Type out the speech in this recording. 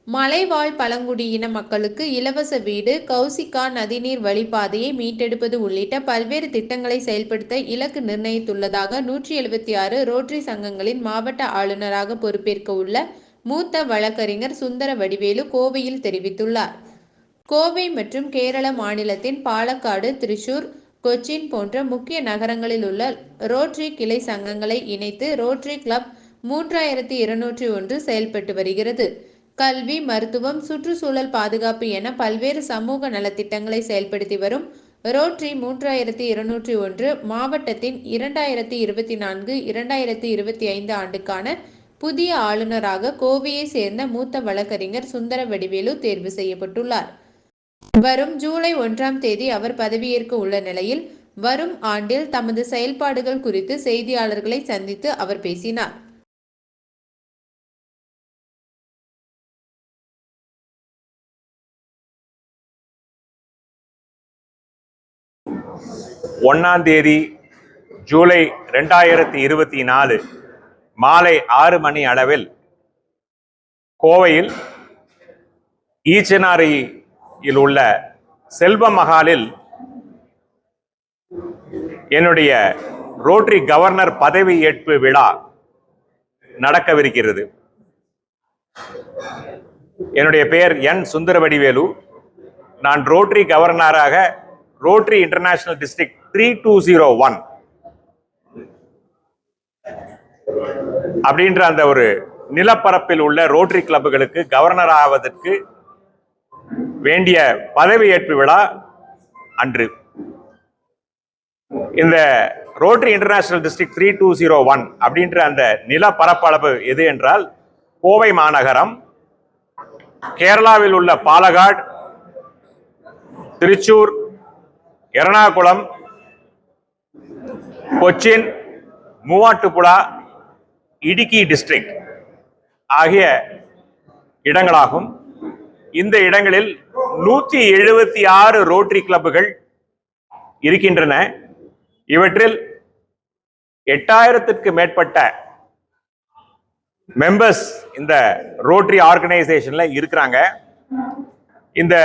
மலைவாழ் பழங்குடியின மக்களுக்கு இலவச வீடு, கௌசிகா நதிநீர் வழிப்பாதையை மீட்டெடுப்பது உள்ளிட்ட பல்வேறு திட்டங்களை செயல்படுத்த இலக்கு நிர்ணயித்துள்ளதாக 176 ரோட்டரி சங்கங்களின் மாவட்ட ஆளுநராக பொறுப்பேற்க உள்ள மூத்த வழக்கறிஞர் சுந்தர வடிவேலு கோவையில் தெரிவித்துள்ளார். கோவை மற்றும் கேரள மாநிலத்தின் பாலக்காடு, திரிசூர், கொச்சின் போன்ற முக்கிய நகரங்களில் உள்ள ரோட்டரி கிளை சங்கங்களை இணைத்து ரோட்டரி கிளப் 3201 செயல்பட்டு வருகிறது. கல்வி, மருத்துவம், சுற்றுச்சூழல் பாதுகாப்பு என பல்வேறு சமூக நலத்திட்டங்களை செயல்படுத்தி வரும் ரோட்டரி 3201 மாவட்டத்தின் 2024-2025 ஆண்டுக்கான புதிய ஆளுநராக கோவையை சேர்ந்த மூத்த வழக்கறிஞர் சுந்தர வடிவேலு தேர்வு செய்யப்பட்டுள்ளார். வரும் ஜூலை 1ஆம் தேதி அவர் பதவியேற்க உள்ள நிலையில், வரும் ஆண்டில் தமது செயல்பாடுகள் குறித்து செய்தியாளர்களை சந்தித்து அவர் பேசினார். ஒன்னாம் தேதி ஜூலை 2024 மாலை 6 மணி அளவில் கோவையில் ஈச்சனாரியில் உள்ள செல்வ மகாலில் என்னுடைய ரோட்டரி கவர்னர் பதவியேற்பு விழா நடக்கவிருக்கிறது. என்னுடைய பெயர் என் சுந்தரவடிவேலு. நான் ரோட்டரி கவர்னராக ரோட்டரி இன்டர்நேஷனல் டிஸ்ட்ரிக்ட் 3201 அப்படின்ற அந்த ஒரு நிலப்பரப்பில் உள்ள ரோட்டரி கிளப்புகளுக்கு கவர்னர் ஆவதற்கு வேண்டிய பதவியேற்பு விழா அன்று. இந்த ரோட்டரி இன்டர்நேஷனல் டிஸ்ட்ரிக்ட் 3201 அப்படின்ற அந்த நிலப்பரப்பளவு எது என்றால், கோவை மாநகரம், கேரளாவில் உள்ள பாலக்காடு, திருச்சூர், எர்ணாகுளம், கொச்சின், மூவாட்டுப்புழா, இடுக்கி டிஸ்ட்ரிக்ட் ஆகிய இடங்களாகும். இந்த இடங்களில் 176 ரோட்டரி கிளப்புகள் இருக்கின்றன. இவற்றில் 8000க்கு மேற்பட்ட மெம்பர்ஸ் இந்த ரோட்டரி ஆர்கனைசேஷன்ல இருக்கிறாங்க. இந்த